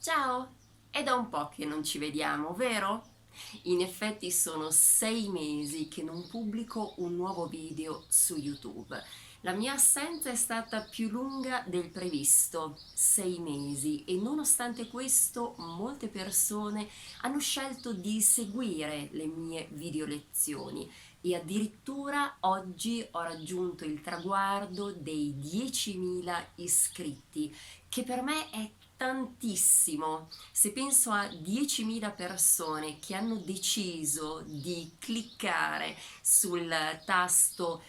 Ciao! È da un po' che non ci vediamo, vero? In effetti sono 6 mesi che non pubblico un nuovo video su YouTube. La mia assenza è stata più lunga del previsto, 6 mesi, e nonostante questo molte persone hanno scelto di seguire le mie video lezioni e addirittura oggi ho raggiunto il traguardo dei 10.000 iscritti, che per me è tantissimo. Se penso a 10.000 persone che hanno deciso di cliccare sul tasto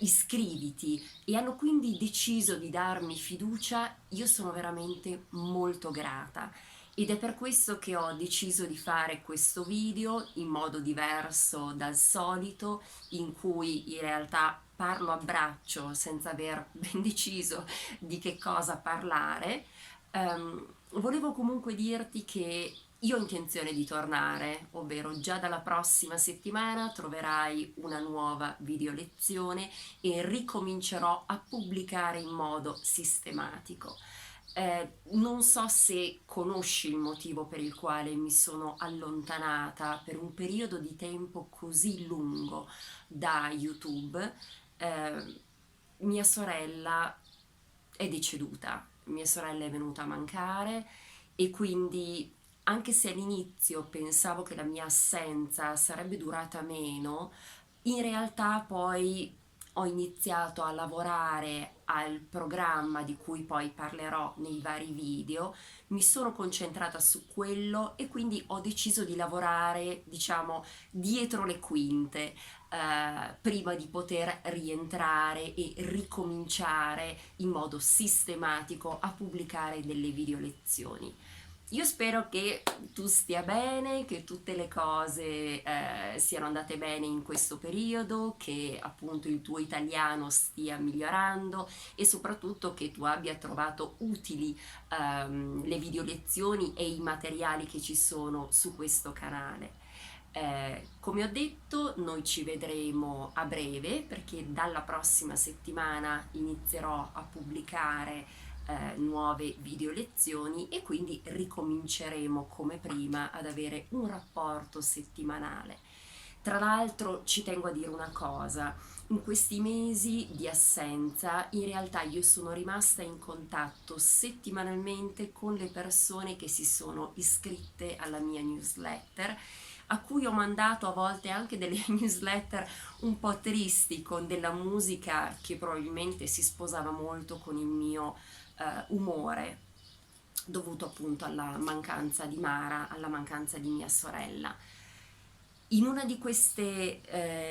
iscriviti e hanno quindi deciso di darmi fiducia, io sono veramente molto grata. Ed è per questo che ho deciso di fare questo video in modo diverso dal solito, in cui in realtà parlo a braccio senza aver ben deciso di che cosa parlare. Volevo comunque dirti che io ho intenzione di tornare, ovvero già dalla prossima settimana troverai una nuova video lezione e ricomincerò a pubblicare in modo sistematico. Non so se conosci il motivo per il quale mi sono allontanata per un periodo di tempo così lungo da YouTube. Mia sorella è deceduta, mia sorella è venuta a mancare e quindi anche se all'inizio pensavo che la mia assenza sarebbe durata meno, in realtà poi ho iniziato a lavorare al programma di cui poi parlerò nei vari video, mi sono concentrata su quello e quindi ho deciso di lavorare, diciamo, dietro le quinte, prima di poter rientrare e ricominciare in modo sistematico a pubblicare delle video lezioni. Io spero che tu stia bene, che tutte le cose siano andate bene in questo periodo, che appunto il tuo italiano stia migliorando e soprattutto che tu abbia trovato utili le video lezioni e i materiali che ci sono su questo canale. Come ho detto, noi ci vedremo a breve perché dalla prossima settimana inizierò a pubblicare nuove video lezioni e quindi ricominceremo come prima ad avere un rapporto settimanale. Tra l'altro ci tengo a dire una cosa, in questi mesi di assenza in realtà io sono rimasta in contatto settimanalmente con le persone che si sono iscritte alla mia newsletter, a cui ho mandato a volte anche delle newsletter un po' tristi con della musica che probabilmente si sposava molto con il mio umore, dovuto appunto alla mancanza di Mara, alla mancanza di mia sorella. In una di queste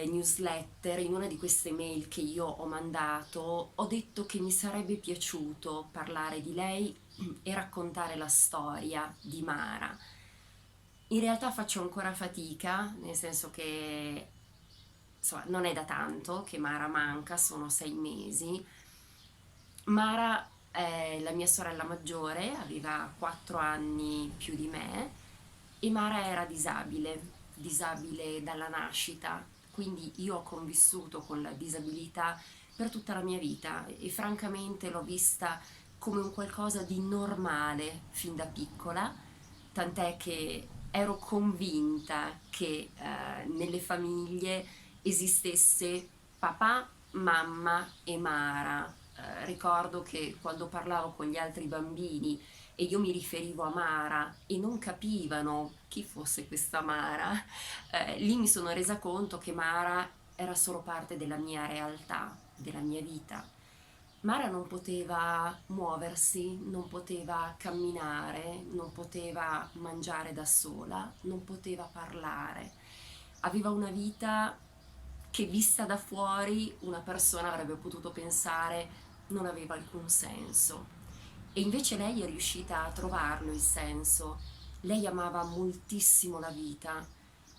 newsletter, in una di queste mail che io ho mandato, ho detto che mi sarebbe piaciuto parlare di lei e raccontare la storia di Mara. In realtà faccio ancora fatica, nel senso che insomma, non è da tanto che Mara manca, sono 6 mesi. Mara è la mia sorella maggiore, aveva 4 anni più di me e Mara era disabile, disabile dalla nascita, quindi io ho convissuto con la disabilità per tutta la mia vita e francamente l'ho vista come un qualcosa di normale fin da piccola, tant'è che ero convinta che nelle famiglie esistesse papà, mamma e Mara. Ricordo che quando parlavo con gli altri bambini e io mi riferivo a Mara e non capivano chi fosse questa Mara, lì mi sono resa conto che Mara era solo parte della mia realtà, della mia vita. Mara non poteva muoversi, non poteva camminare, non poteva mangiare da sola, non poteva parlare. Aveva una vita che vista da fuori una persona avrebbe potuto pensare non aveva alcun senso. E invece lei è riuscita a trovarlo il senso. Lei amava moltissimo la vita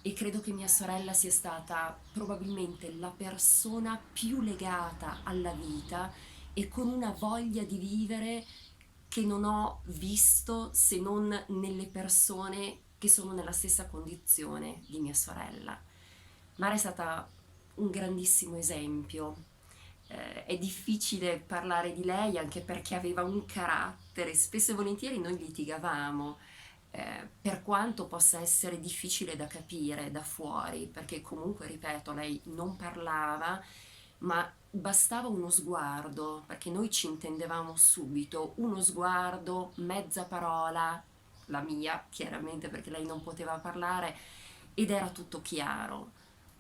e credo che mia sorella sia stata probabilmente la persona più legata alla vita e con una voglia di vivere che non ho visto se non nelle persone che sono nella stessa condizione di mia sorella. Mara è stata un grandissimo esempio. È difficile parlare di lei anche perché aveva un carattere carattere, spesso e volentieri noi litigavamo, per quanto possa essere difficile da capire da fuori, perché comunque, ripeto, lei non parlava, ma bastava uno sguardo, perché noi ci intendevamo subito, uno sguardo, mezza parola, la mia, chiaramente perché lei non poteva parlare, ed era tutto chiaro.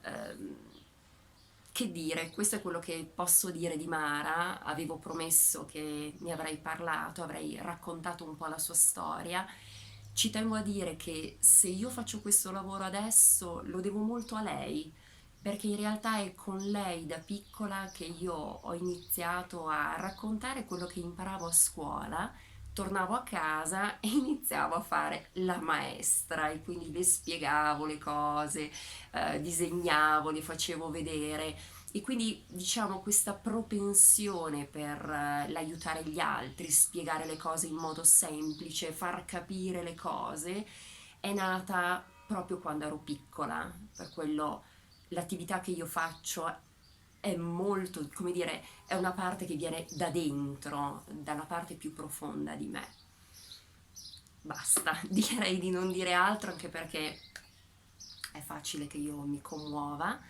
Ehm, che dire, questo è quello che posso dire di Mara. Avevo promesso che ne avrei parlato, avrei raccontato un po' la sua storia. Ci tengo a dire che se io faccio questo lavoro adesso lo devo molto a lei, perché in realtà è con lei da piccola che io ho iniziato a raccontare quello che imparavo a scuola. Tornavo a casa e iniziavo a fare la maestra e quindi le spiegavo le cose, disegnavo, le facevo vedere, e quindi diciamo questa propensione per l'aiutare gli altri, spiegare le cose in modo semplice, far capire le cose, è nata proprio quando ero piccola. Per quello l'attività che io faccio è molto, come dire, è una parte che viene da dentro, dalla parte più profonda di me. Basta, direi di non dire altro, anche perché è facile che io mi commuova.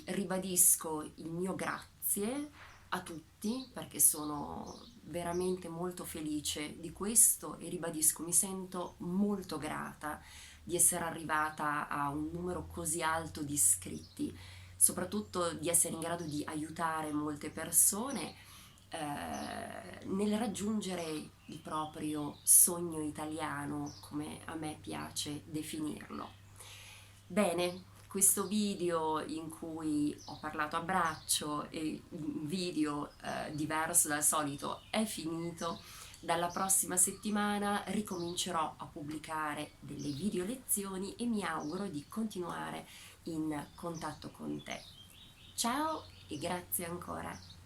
Ribadisco il mio grazie a tutti, perché sono veramente molto felice di questo, e ribadisco, mi sento molto grata di essere arrivata a un numero così alto di iscritti, soprattutto di essere in grado di aiutare molte persone nel raggiungere il proprio sogno italiano, come a me piace definirlo. Bene, questo video in cui ho parlato a braccio e un video diverso dal solito è finito. Dalla prossima settimana ricomincerò a pubblicare delle video lezioni e mi auguro di continuare in contatto con te. Ciao e grazie ancora.